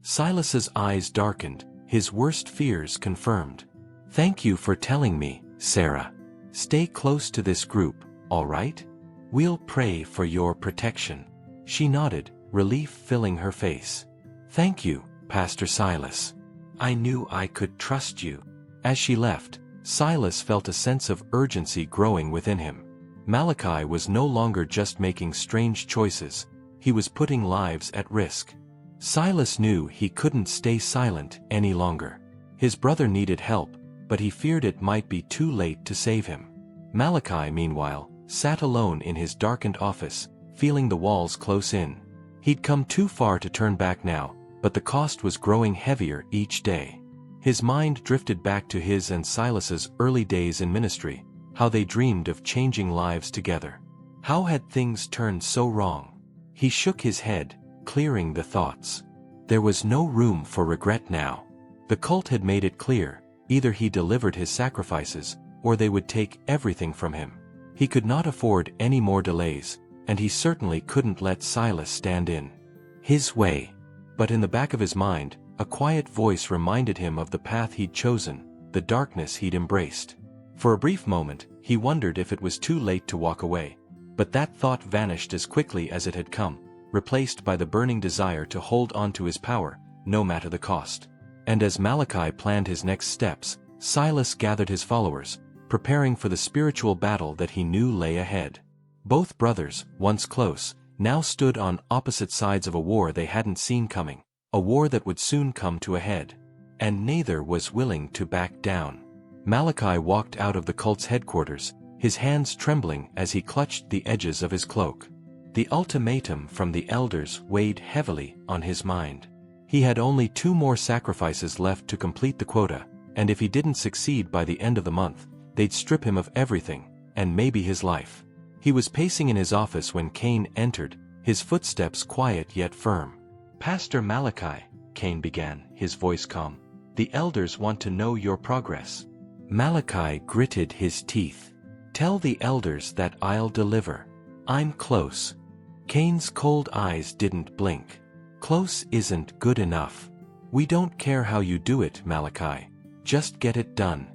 Silas's eyes darkened, his worst fears confirmed. Thank you for telling me, Sarah. Stay close to this group, all right? We'll pray for your protection. She nodded, relief filling her face. Thank you, Pastor Silas. I knew I could trust you. As she left, Silas felt a sense of urgency growing within him. Malachi was no longer just making strange choices, he was putting lives at risk. Silas knew he couldn't stay silent any longer. His brother needed help, but he feared it might be too late to save him. Malachi, meanwhile, sat alone in his darkened office, feeling the walls close in. He'd come too far to turn back now, but the cost was growing heavier each day. His mind drifted back to his and Silas's early days in ministry, how they dreamed of changing lives together. How had things turned so wrong? He shook his head, clearing the thoughts. There was no room for regret now. The cult had made it clear, either he delivered his sacrifices, or they would take everything from him. He could not afford any more delays, and he certainly couldn't let Silas stand in his way. But in the back of his mind, a quiet voice reminded him of the path he'd chosen, the darkness he'd embraced. For a brief moment, he wondered if it was too late to walk away, but that thought vanished as quickly as it had come, replaced by the burning desire to hold on to his power, no matter the cost. And as Malachi planned his next steps, Silas gathered his followers, preparing for the spiritual battle that he knew lay ahead. Both brothers, once close, now stood on opposite sides of a war they hadn't seen coming, a war that would soon come to a head. And neither was willing to back down. Malachi walked out of the cult's headquarters, his hands trembling as he clutched the edges of his cloak. The ultimatum from the elders weighed heavily on his mind. He had only 2 more sacrifices left to complete the quota, and if he didn't succeed by the end of the month, they'd strip him of everything, and maybe his life. He was pacing in his office when Cain entered, his footsteps quiet yet firm. "Pastor Malachi," Cain began, his voice calm, "the elders want to know your progress." Malachi gritted his teeth. "Tell the elders that I'll deliver. I'm close." Cain's cold eyes didn't blink. "Close isn't good enough. We don't care how you do it, Malachi. Just get it done."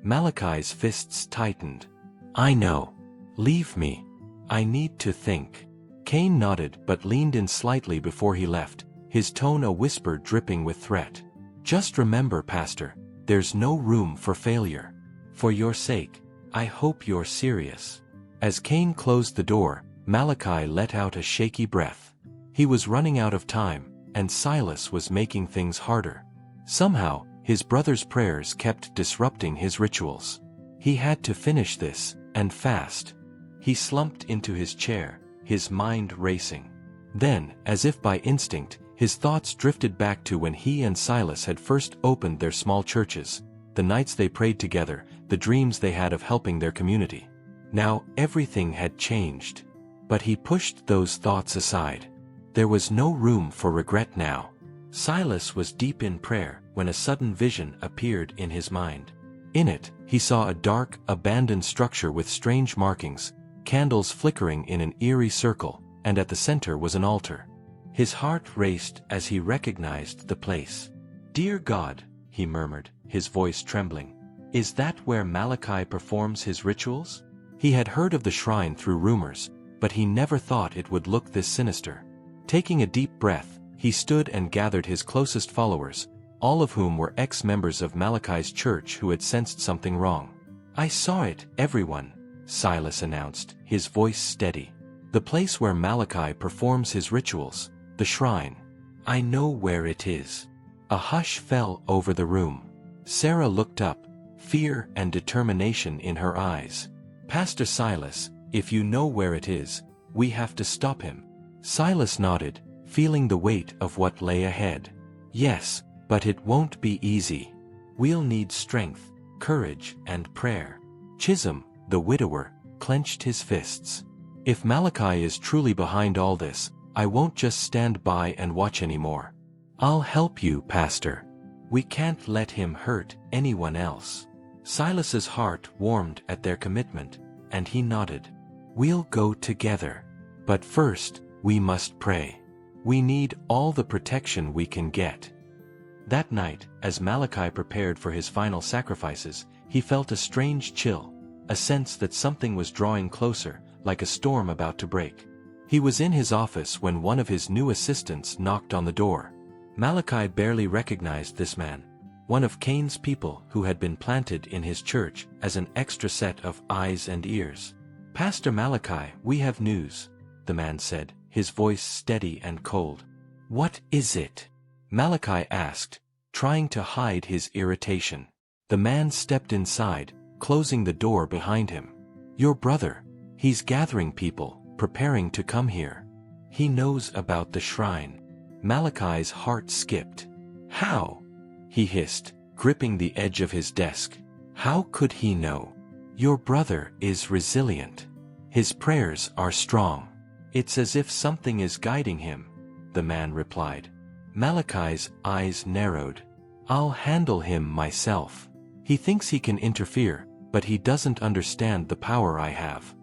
Malachi's fists tightened. "I know. Leave me. I need to think." Cain nodded but leaned in slightly before he left, his tone a whisper dripping with threat. "Just remember, Pastor, there's no room for failure. For your sake, I hope you're serious." As Cain closed the door, Malachi let out a shaky breath. He was running out of time, and Silas was making things harder. Somehow, his brother's prayers kept disrupting his rituals. He had to finish this, and fast. He slumped into his chair, his mind racing. Then, as if by instinct, his thoughts drifted back to when he and Silas had first opened their small churches, the nights they prayed together, the dreams they had of helping their community. Now, everything had changed. But he pushed those thoughts aside. There was no room for regret now. Silas was deep in prayer when a sudden vision appeared in his mind. In it, he saw a dark, abandoned structure with strange markings, candles flickering in an eerie circle, and at the center was an altar. His heart raced as he recognized the place. "Dear God," he murmured, his voice trembling, "is that where Malachi performs his rituals?" He had heard of the shrine through rumors, but he never thought it would look this sinister. Taking a deep breath, he stood and gathered his closest followers, all of whom were ex-members of Malachi's church who had sensed something wrong. "I saw it, everyone," Silas announced, his voice steady. "The place where Malachi performs his rituals, the shrine. I know where it is." A hush fell over the room. Sarah looked up, fear and determination in her eyes. "Pastor Silas, if you know where it is, we have to stop him." Silas nodded, feeling the weight of what lay ahead. "Yes, but it won't be easy. We'll need strength, courage, and prayer." Chisholm, the widower, clenched his fists. "If Malachi is truly behind all this, I won't just stand by and watch anymore. I'll help you, Pastor. We can't let him hurt anyone else." Silas's heart warmed at their commitment, and he nodded. "We'll go together. But first, we must pray. We need all the protection we can get." That night, as Malachi prepared for his final sacrifices, he felt a strange chill, a sense that something was drawing closer, like a storm about to break. He was in his office when one of his new assistants knocked on the door. Malachi barely recognized this man, one of Cain's people who had been planted in his church as an extra set of eyes and ears. "Pastor Malachi, we have news," the man said, his voice steady and cold. "What is it?" Malachi asked, trying to hide his irritation. The man stepped inside, closing the door behind him. "Your brother. He's gathering people, preparing to come here. He knows about the shrine." Malachi's heart skipped. "How?" he hissed, gripping the edge of his desk. "How could he know? Your brother is resilient. His prayers are strong. It's as if something is guiding him," the man replied. Malachi's eyes narrowed. "I'll handle him myself. He thinks he can interfere, but he doesn't understand the power I have.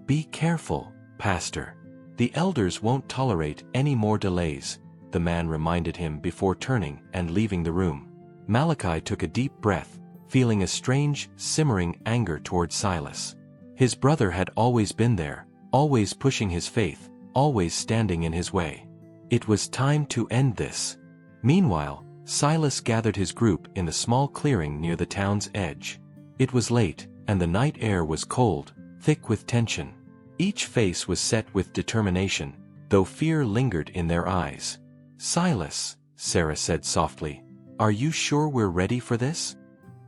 Be careful, Pastor. The elders won't tolerate any more delays, the man reminded him before turning and leaving the room. Malachi took a deep breath, feeling a strange, simmering anger toward Silas. His brother had always been there, always pushing his faith, always standing in his way. It was time to end this. Meanwhile, Silas gathered his group in the small clearing near the town's edge. It was late, and the night air was cold, thick with tension. Each face was set with determination, though fear lingered in their eyes. "Silas," Sarah said softly, "are you sure we're ready for this?"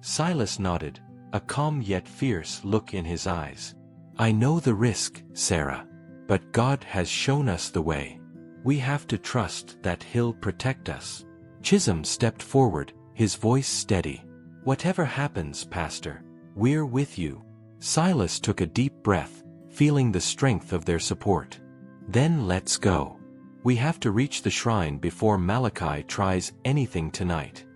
Silas nodded, a calm yet fierce look in his eyes. "I know the risk, Sarah. But God has shown us the way. We have to trust that He'll protect us." Chisholm stepped forward, his voice steady. "Whatever happens, Pastor, we're with you." Silas took a deep breath, feeling the strength of their support. "Then let's go. We have to reach the shrine before Malachi tries anything tonight."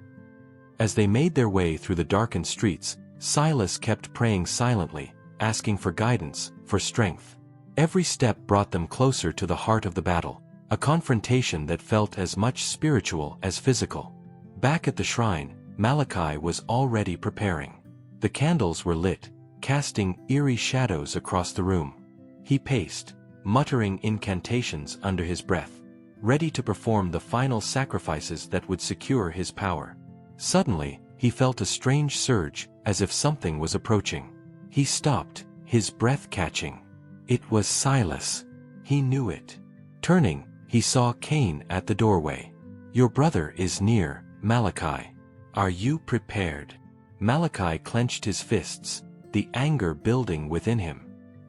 As they made their way through the darkened streets, Silas kept praying silently, asking for guidance, for strength. Every step brought them closer to the heart of the battle, a confrontation that felt as much spiritual as physical. Back at the shrine, Malachi was already preparing. The candles were lit, casting eerie shadows across the room. He paced, muttering incantations under his breath, ready to perform the final sacrifices that would secure his power. Suddenly, he felt a strange surge, as if something was approaching. He stopped, his breath catching. It was Silas. He knew it. Turning, he saw Cain at the doorway. "Your brother is near, Malachi. Are you prepared?" Malachi clenched his fists, the anger building within him.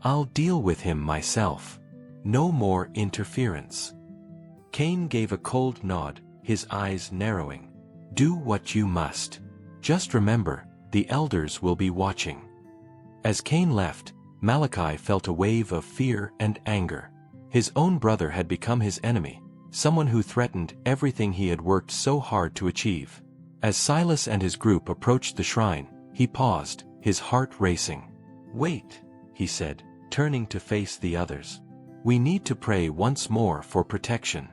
"I'll deal with him myself. No more interference." Cain gave a cold nod, his eyes narrowing. "Do what you must. Just remember, the elders will be watching." As Cain left, Malachi felt a wave of fear and anger. His own brother had become his enemy, someone who threatened everything he had worked so hard to achieve. As Silas and his group approached the shrine, he paused, his heart racing. "Wait," he said, turning to face the others. "We need to pray once more for protection."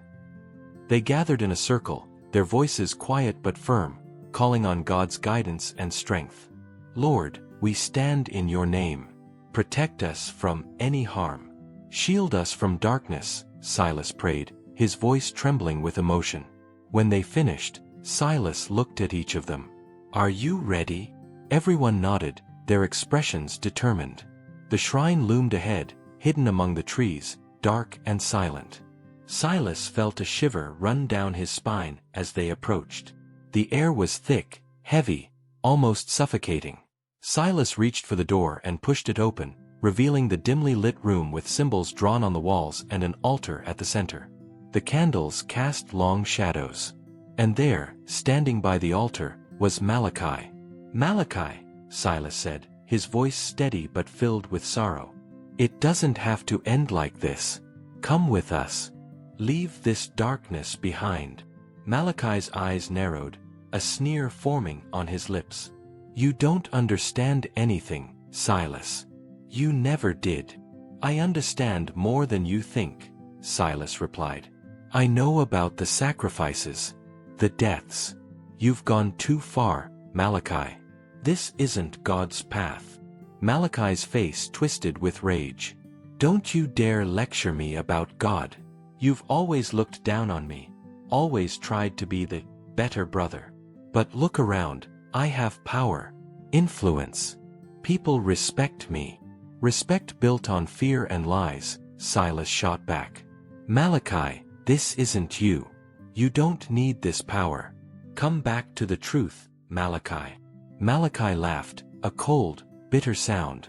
They gathered in a circle, their voices quiet but firm, calling on God's guidance and strength. "Lord, we stand in your name. Protect us from any harm. Shield us from darkness," Silas prayed, his voice trembling with emotion. When they finished, Silas looked at each of them. "Are you ready?" Everyone nodded, their expressions determined. The shrine loomed ahead, hidden among the trees, dark and silent. Silas felt a shiver run down his spine as they approached. The air was thick, heavy, almost suffocating. Silas reached for the door and pushed it open, revealing the dimly lit room with symbols drawn on the walls and an altar at the center. The candles cast long shadows. And there, standing by the altar, was Malachi. "Malachi," Silas said, his voice steady but filled with sorrow. "It doesn't have to end like this. Come with us. Leave this darkness behind." Malachi's eyes narrowed, a sneer forming on his lips. "You don't understand anything, Silas. You never did." "I understand more than you think," Silas replied. "I know about the sacrifices, the deaths. You've gone too far, Malachi. This isn't God's path." Malachi's face twisted with rage. "Don't you dare lecture me about God. You've always looked down on me, always tried to be the better brother. But look around, I have power, influence. People respect me." "Respect built on fear and lies," Silas shot back. "Malachi, this isn't you. You don't need this power. Come back to the truth, Malachi." Malachi laughed, a cold, bitter sound.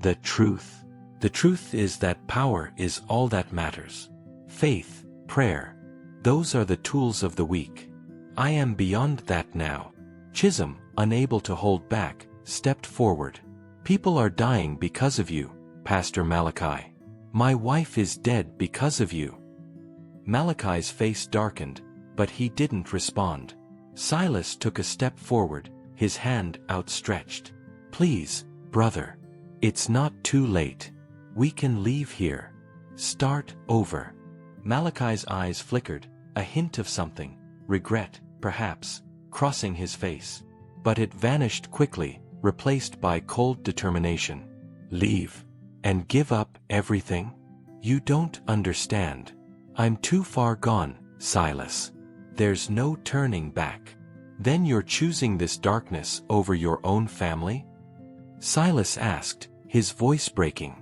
"The truth. The truth is that power is all that matters. Faith, prayer. Those are the tools of the weak. I am beyond that now." Chisholm, unable to hold back, stepped forward. "People are dying because of you, Pastor Malachi. My wife is dead because of you." Malachi's face darkened, but he didn't respond. Silas took a step forward, his hand outstretched. "Please, Brother, it's not too late. We can leave here. Start over. Malachi's eyes flickered, a hint of something, regret, perhaps, crossing his face. But it vanished quickly, replaced by cold determination. Leave? And give up everything? You don't understand. I'm too far gone, Silas. There's no turning back. Then you're choosing this darkness over your own family? Silas asked, his voice breaking.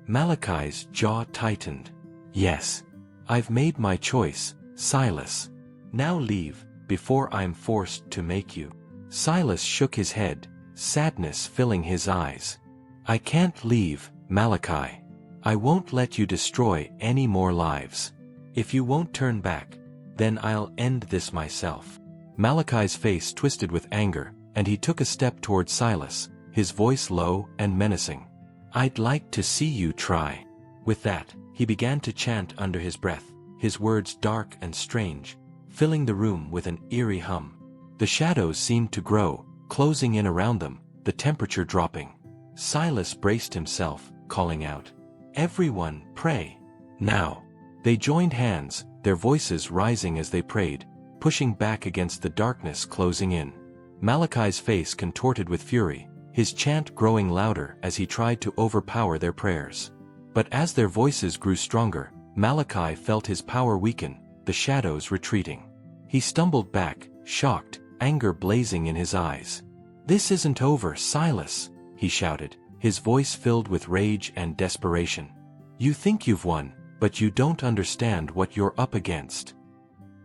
Malachi's jaw tightened. Yes. I've made my choice, Silas. Now leave, before I'm forced to make you. Silas shook his head, sadness filling his eyes. I can't leave, Malachi. I won't let you destroy any more lives. If you won't turn back, then I'll end this myself. Malachi's face twisted with anger, and he took a step toward Silas, his voice low and menacing. I'd like to see you try. With that, he began to chant under his breath, his words dark and strange, filling the room with an eerie hum. The shadows seemed to grow, closing in around them, the temperature dropping. Silas braced himself, calling out, Everyone, pray. Now. They joined hands, their voices rising as they prayed, pushing back against the darkness closing in. Malachi's face contorted with fury, his chant growing louder as he tried to overpower their prayers. But as their voices grew stronger, Malachi felt his power weaken, the shadows retreating. He stumbled back, shocked, anger blazing in his eyes. This isn't over, Silas, he shouted, his voice filled with rage and desperation. You think you've won, but you don't understand what you're up against.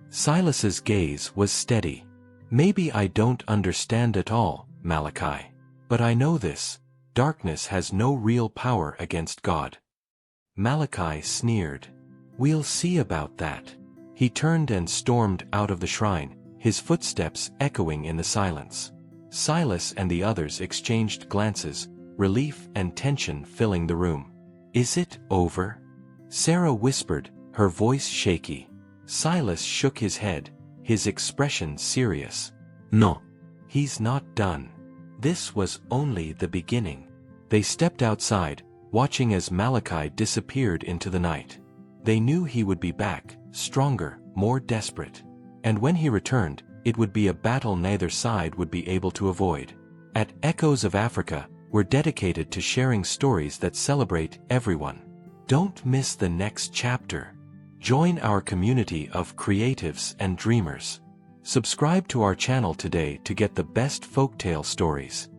Silas's gaze was steady. Maybe I don't understand at all, Malachi. But I know this, darkness has no real power against God. Malachi sneered. We'll see about that. He turned and stormed out of the shrine, his footsteps echoing in the silence. Silas and the others exchanged glances, relief and tension filling the room. Is it over? Sarah whispered, her voice shaky. Silas shook his head, his expression serious. No. He's not done. This was only the beginning. They stepped outside, watching as Malachi disappeared into the night. They knew he would be back, stronger, more desperate. And when he returned, it would be a battle neither side would be able to avoid. At Echoes of Africa, we're dedicated to sharing stories that celebrate everyone. Don't miss the next chapter. Join our community of creatives and dreamers. Subscribe to our channel today to get the best folktale stories.